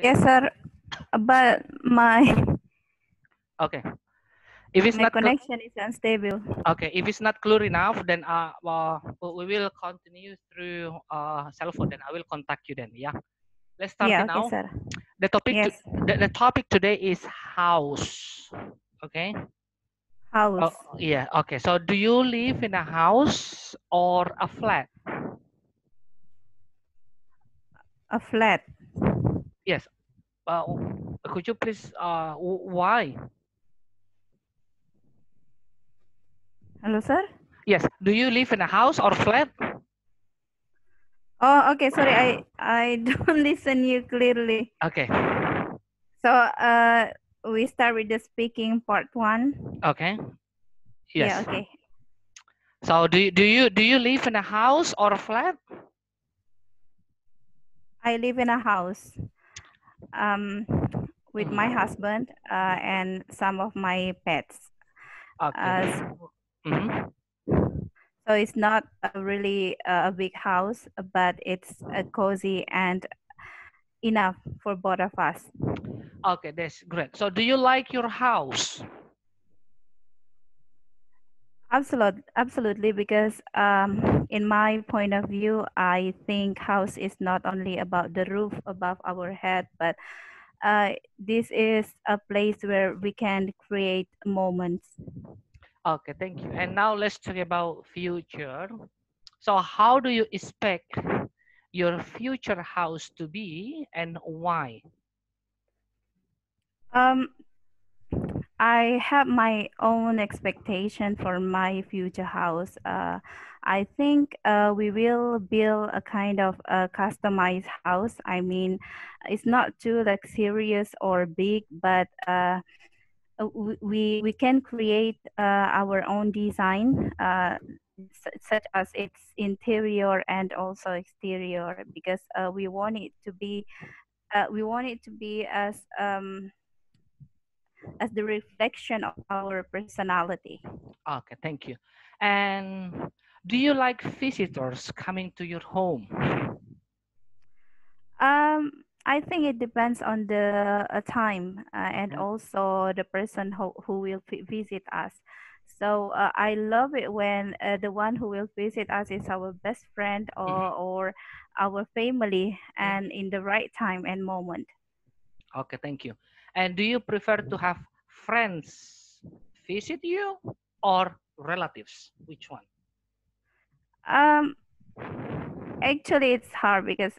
Yes, sir. But Okay. If it's my not connection is unstable. okay, if it's not clear enough, then we will continue through cell phone. Then I will contact you. Then yeah. Let's start Yeah, it okay, now. sir. The topic Yes, the topic today is house. Okay. Oh house, yeah. Okay. So do you live in a house or a flat? a flat. Yes. Uh, could you please why? Hello, sir. Yes. Do you live in a house or flat? Oh, okay. Sorry, I don't listen you clearly. Okay. So, we start with the speaking part one. Okay. Yeah, Yes. okay. So do you live in a house or a flat? I live in a house, with my Mhm. husband, and some of my pets. Okay. Mhm. So it's not a really a big house, but it's cozy and enough for both of us. Okay, that's great. So do you like your house? Absolutely, because in my point of view, I think house is not only about the roof above our head, but this is a place where we can create moments. Okay, thank you. And now let's talk about future. So how do you expect your future house to be and why? Um, I have my own expectation for my future house. I think we will build a kind of a customized house. I mean, it's not too luxurious or big, but we can create our own design, such as its interior and also exterior, because we want it to be as the reflection of our personality. Okay, thank you. And do you like visitors coming to your home? I think it depends on the time, and Mhm. also the person who will visit us. So I love it when the one who will visit us is our best friend, Mhm. or our family, Mhm. and in the right time and moment. Okay, thank you. And do you prefer to have friends visit you or relatives? Which one? Um, Actually, it's hard because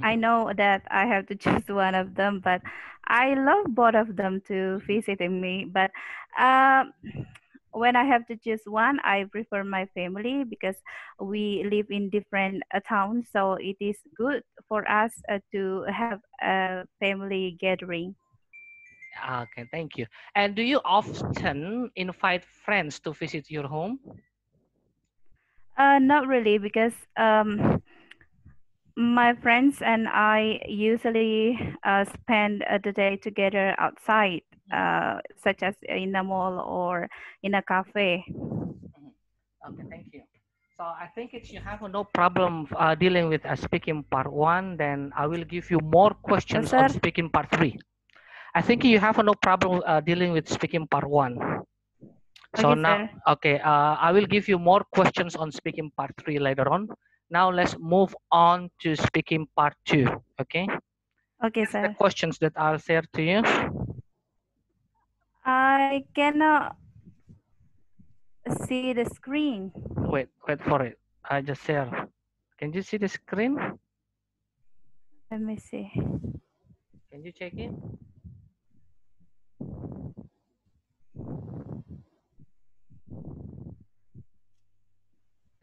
I Mhm. know that I have to choose one of them, but I love both of them to visiting me. But um, when I have to choose one, I prefer my family because we live in different towns, so it is good for us to have a family gathering. Okay, thank you. And do you often invite friends to visit your home? Not really, because my friends and I usually spend the day together outside, such as in a mall or in a cafe. Mhm. Okay, thank you. So I think it's you have no problem dealing with speaking part one. Then I will give you more Yes, questions on sir. speaking part three. I think you have no problem dealing with speaking part one. So Okay, now, sir. okay, I will give you more questions on speaking part three later on. Now let's move on to speaking part two. Okay, Okay, here's the sir. questions that I'll share to you. I cannot see the screen. Wait for it. I just share. Can you see the screen? Let me see. Can you check it?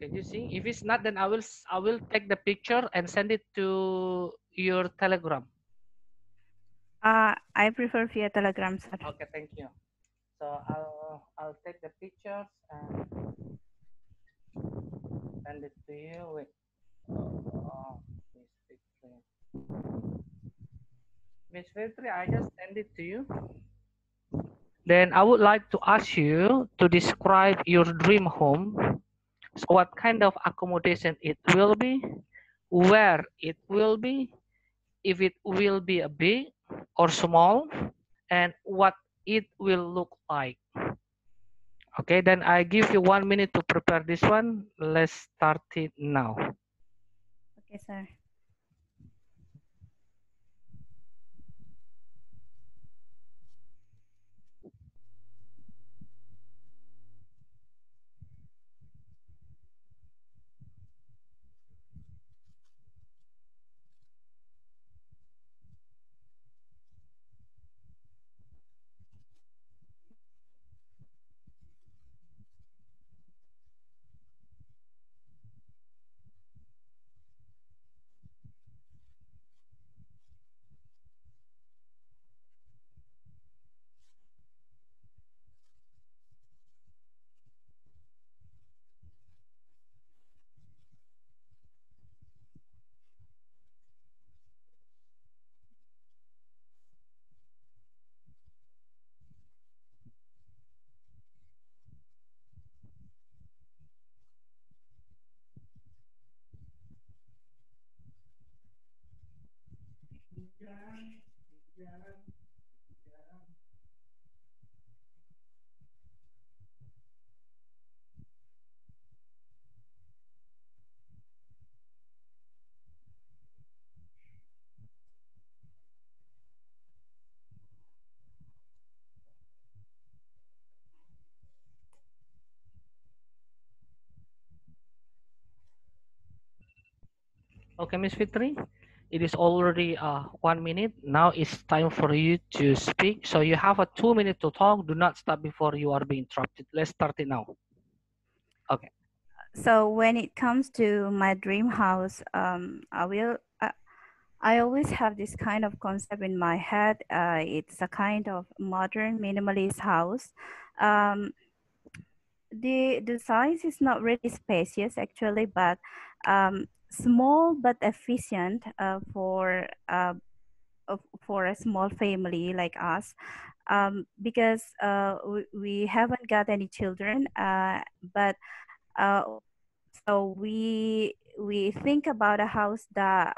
Can you see? If it's not, then I will take the picture and send it to your Telegram. I prefer via Telegram, sir. Okay, thank you. So I'll take the pictures and send it to you. Wait. Miss Fitri. Miss Fitri, I just send it to you. Then I would like to ask you to describe your dream home. So what kind of accommodation it will be, where it will be, if it will be a big or small, and what it will look like. Okay, then I give you 1 minute to prepare this one. Let's start it now. Okay, sir. Okay, Miss Fitri, it is already 1 minute. Now it's time for you to speak. So you have a 2 minute to talk. Do not stop before you are being interrupted. Let's start it now. Okay. So when it comes to my dream house, I always have this kind of concept in my head. It's a kind of modern minimalist house. Um, the size is not really spacious actually, but small but efficient for a small family like us. Because we haven't got any children, but uh, so we think about a house that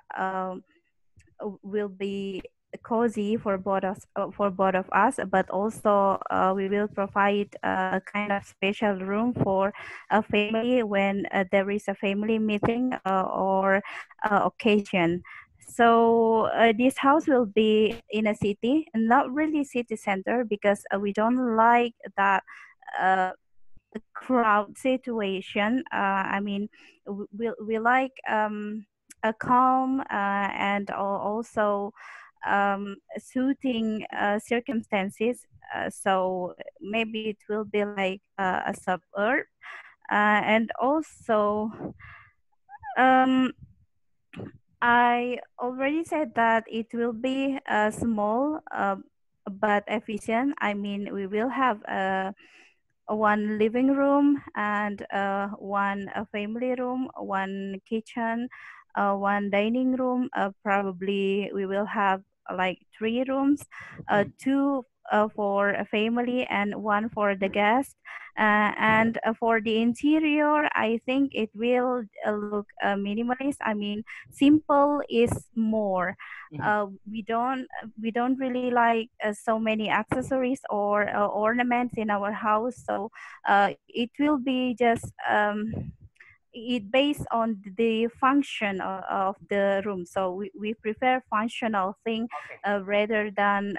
will be cozy for both of us, but also we will provide a kind of special room for a family when there is a family meeting or occasion. So this house will be in a city, not really city center, because we don't like that uh, crowd situation. I mean, we like a calm and also suiting circumstances. So maybe it will be like a suburb, and also um, I already said that it will be small but efficient. I mean, we will have one living room and one family room, one kitchen, one dining room. Probably we will have like three rooms, two for a family and one for the guest. And for the interior, I think it will look minimalist. I mean, simple is more. We don't really like so many accessories or ornaments in our house. So it will be just it based on the function of the room. So we prefer functional thing Okay. rather than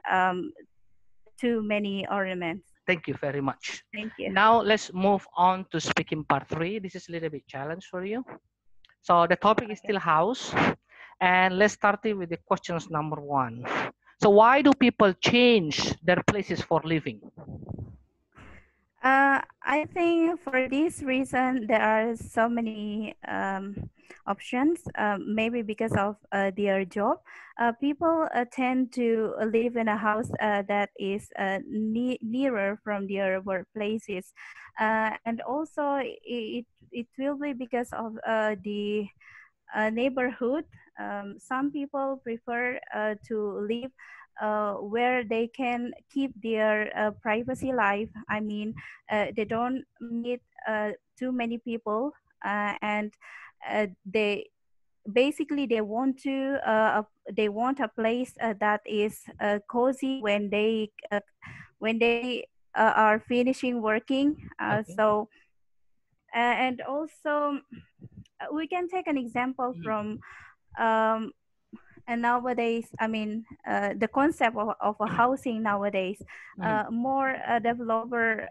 too many ornaments. Thank you very much. Thank you. Now let's move on to speaking part three. This is a little bit challenge for you. So the topic is Okay. still house, and let's start it with the questions number one. So why do people change their places for living? I think for this reason there are so many options. Maybe because of their job, people tend to live in a house that is nearer from their workplaces, and also it will be because of the neighborhood. Some people prefer to live where they can keep their privacy life. I mean, they don't meet too many people, and they basically they want a place that is cozy when they are finishing working. Okay. And also we can take an example from um, and nowadays, I mean, the concept of a housing nowadays, more developer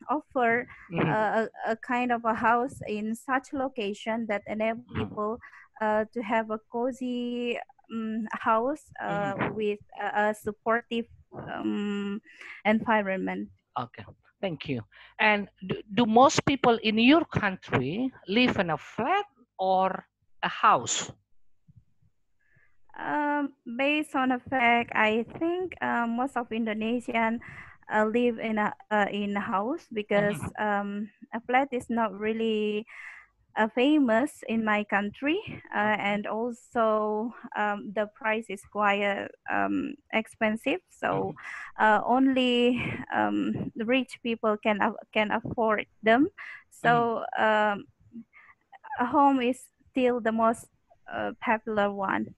offer a kind of a house in such location that enable people to have a cozy house with a supportive um, environment. Okay, thank you. And do most people in your country live in a flat or a house? Based on the fact, I think most of Indonesian live in a house because Mhm, a flat is not really famous in my country, okay. and also the price is quite expensive. So Mhm, only the rich people can afford them. mhm. So a home is still the most popular one.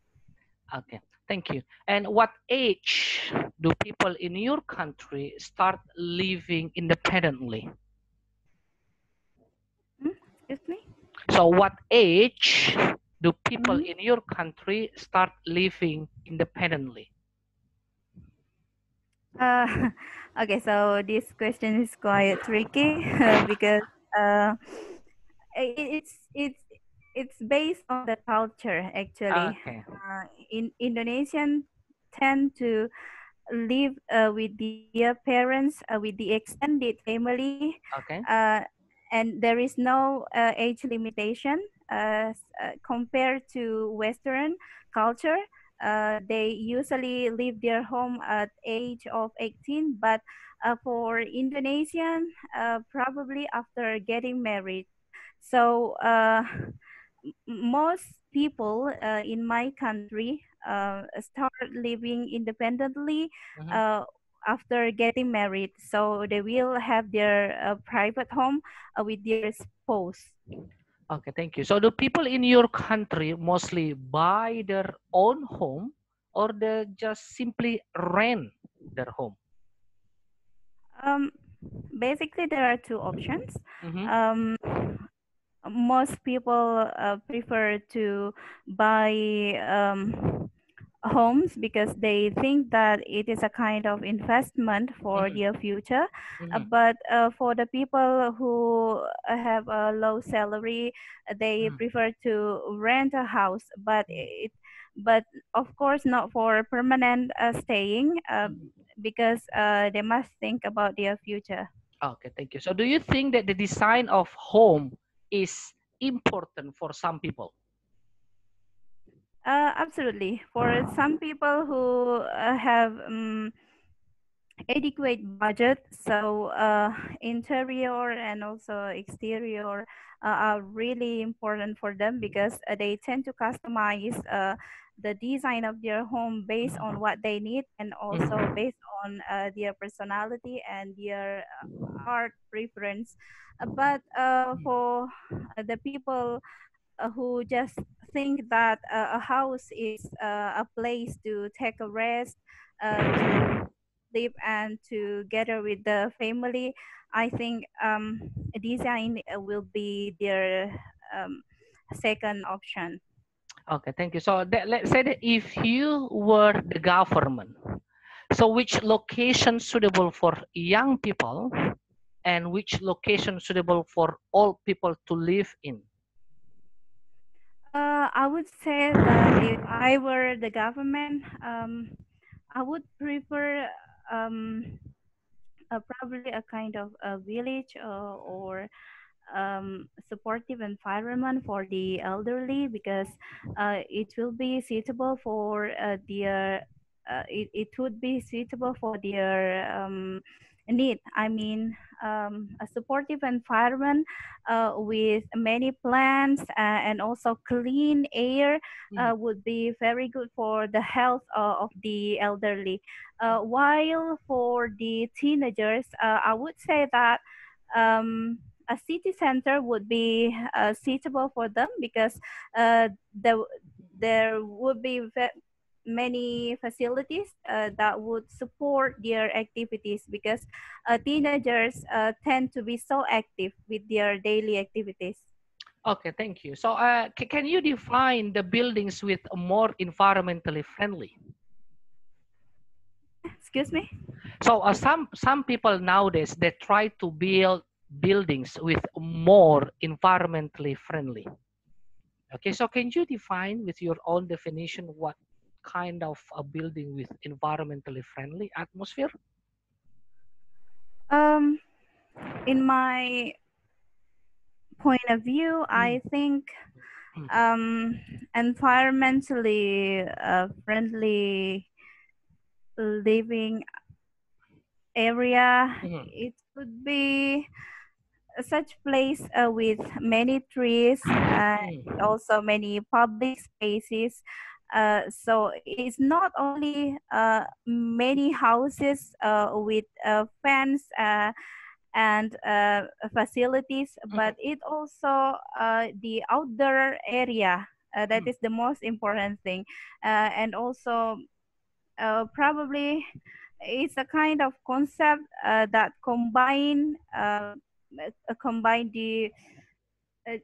Okay, thank you. And what age do people in your country start living independently? Hmm? Excuse me. So what age do people Hmm? in your country start living independently? Uh, okay, so this question is quite tricky because uh, it's based on the culture actually. Okay, In Indonesian tend to live with their parents, with the extended family, okay. uh, and there is no age limitation compared to Western culture. They usually leave their home at age of 18, but for Indonesian, probably after getting married. So most people in my country start living independently Mhm. uh, after getting married. So they will have their private home with their spouse. Okay, thank you. So do people in your country mostly buy their own home or they just simply rent their home? Um, Basically, there are two options. Mm-hmm. Um, Most people prefer to buy homes because they think that it is a kind of investment for their future. Mm-hmm. But for the people who have a low salary, they prefer to rent a house. But of course, not for permanent staying, because they must think about their future. Okay, thank you. So do you think that the design of home is important for some people? Absolutely. For some people who have adequate budget, so interior and also exterior are really important for them because they tend to customize the design of their home based on what they need and also Mhm. based on their personality and their art preference. But for the people who just think that a house is a place to take a rest, to live and together with the family, I think design will be their um, second option. Okay, thank you. So let's say that if you were the government, so which location suitable for young people and which location suitable for old people to live in? I would say that if I were the government, I would prefer um, probably a kind of a village or supportive environment for the elderly because it will be suitable for it would be suitable for their need. I mean, a supportive environment with many plants and also clean air Mhm. would be very good for the health of the elderly. While for the teenagers, I would say that. a city center would be suitable for them because uh, there there would be many facilities that would support their activities because teenagers tend to be so active with their daily activities. Okay, thank you. So, can you define the buildings with more environmentally friendly? Excuse me. So, some people nowadays they try to build buildings with more environmentally friendly. Okay, so can you define with your own definition what kind of a building with environmentally friendly atmosphere? Um, in my point of view, Mm, I think mm, environmentally friendly living area, mm, it could be such place with many trees and mm, also many public spaces. So it's not only many houses with fence and facilities, mm, but it also the outdoor area. That mm, is the most important thing, and also probably it's a kind of concept that combine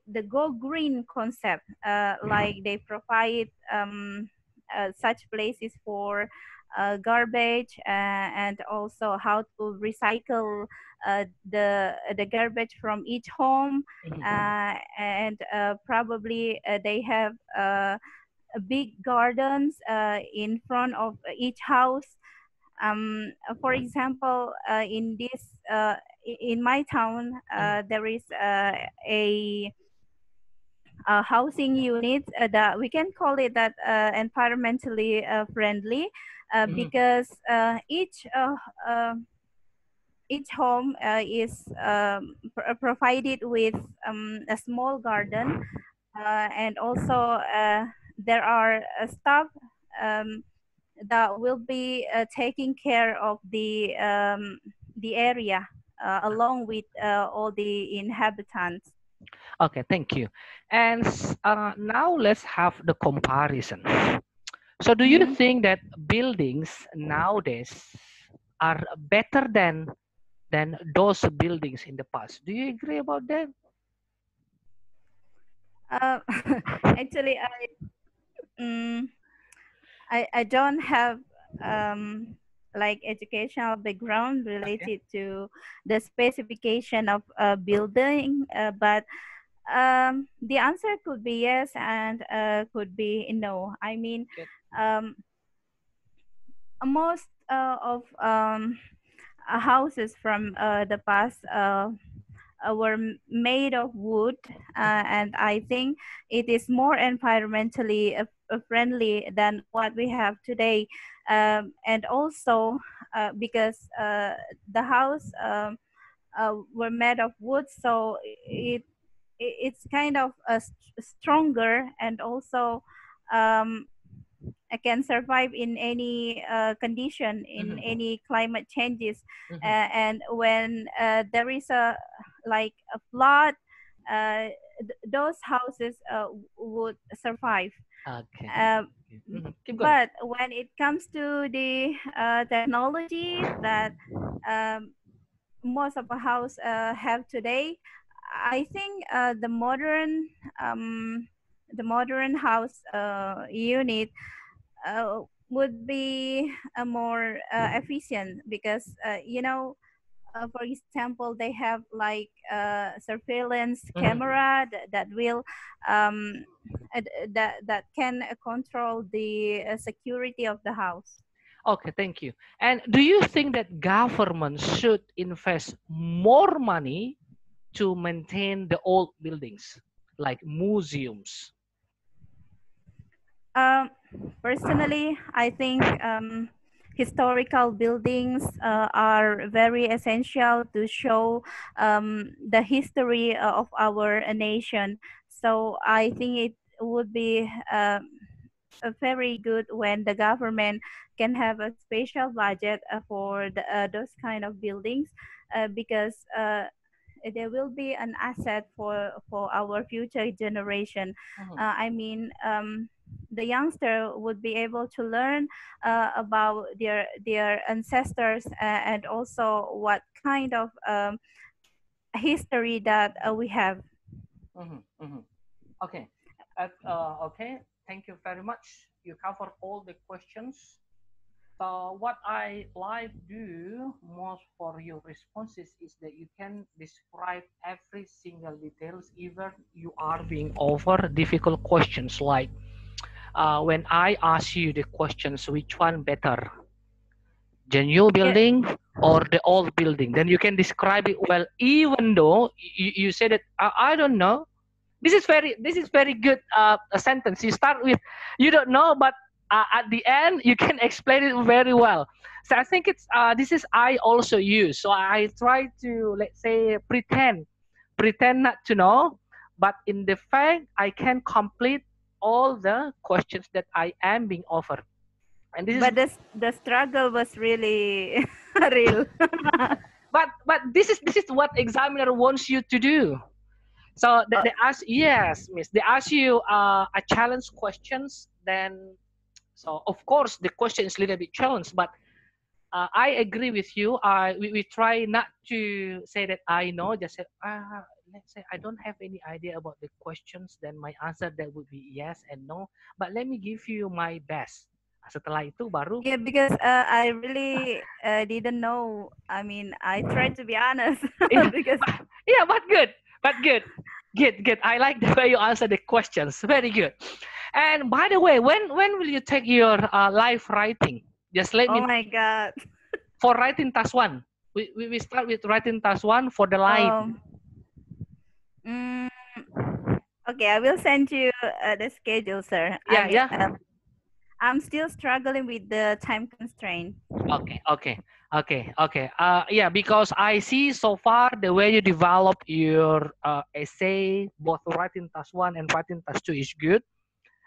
the go green concept, like they provide such places for garbage and also how to recycle the garbage from each home, mm, and probably they have big gardens in front of each house. For example, in this in my town, mm, there is a housing unit that we can call it that environmentally friendly mm, because each home is provided with a small garden, and also there are staff um, that will be taking care of the area along with all the inhabitants. Okay, thank you. And now let's have the comparison. So, do you Mhm. think that buildings nowadays are better than those buildings in the past? Do you agree about that? Uh, actually, mm, I don't have um, like educational background Okay. related to the specification of a building, but the answer could be yes and could be no. I mean, Good. um, most of houses from the past were made of wood, and I think it is more environmentally friendly than what we have today. And also because the house were made of wood, so it's kind of stronger, and also um, can survive in any condition, in Mhm, any climate changes. mhm. And when there is a like a flood, those houses would survive. Okay. Uh, Keep going. but when it comes to the technology that um, most of a house have today, I think um, the modern house unit would be more efficient because for example, they have like surveillance Mhm. camera that will um, that can control the security of the house. Okay, thank you. And do you think that government should invest more money to maintain the old buildings, like museums? Um, Personally, I think historical buildings are very essential to show the history of our nation. So I think it would be very good when the government can have a special budget for those kind of buildings because they will be an asset for our future generation. I mean, the youngster would be able to learn about their ancestors, and also what kind of history that we have. Okay. Okay. Thank you very much. You covered all the questions. So what I like do most for your responses is that you can describe every single details, even you are being over difficult questions. Like when I ask you the questions, which one better, the new Yeah, building or the old building? Then you can describe it well, even though you said that I don't know. This is very good a sentence. You start with you don't know, but at the end you can explain it very well. So I think it's this is I also use. So I try to, let's say, pretend not to know, but in the fact I can complete all the questions that I am being offered. And this is but the struggle was really real. but this is what examiner wants you to do. So they ask, yes, miss. They ask you a challenge questions. Then, so of course the question is a little bit challenged, but I agree with you. We try not to say that I know. Just say, let's say I don't have any idea about the questions. Then my answer that would be yes and no. But let me give you my best. Setelah itu baru. Yeah, because I really didn't know. I mean, I tried to be honest Yeah, because yeah, but good, good. I like the way you answer the questions. Very good. And by the way, when will you take your live writing? Just let me oh know. my God. For writing task one. We start with writing task one for the live. Um, mm, okay, I will send you the schedule, sir. I Yeah, mean, yeah. I'm still struggling with the time constraint. Okay. Yeah, because I see so far the way you develop your essay, both writing task one and writing task two is good.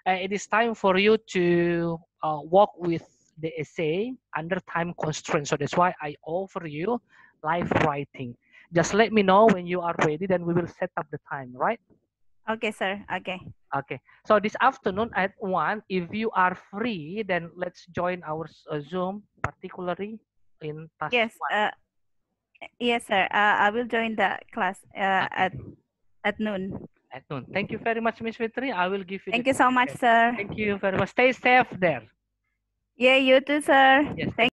It is time for you to work with the essay under time constraints. So that's why I offer you live writing. Just let me know when you are ready, then we will set up the time, right? Okay, sir. Okay. Okay. So this afternoon at 1, if you are free, then let's join our Zoom, particularly in task Yes. 1. Yes, sir. I will join the class Okay. at noon. At noon. Thank you very much, Miss Fitri. I will give you the Thank you so much, ticket. sir. Thank you very much. Stay safe there. Yeah, you too, sir. Yes. Thank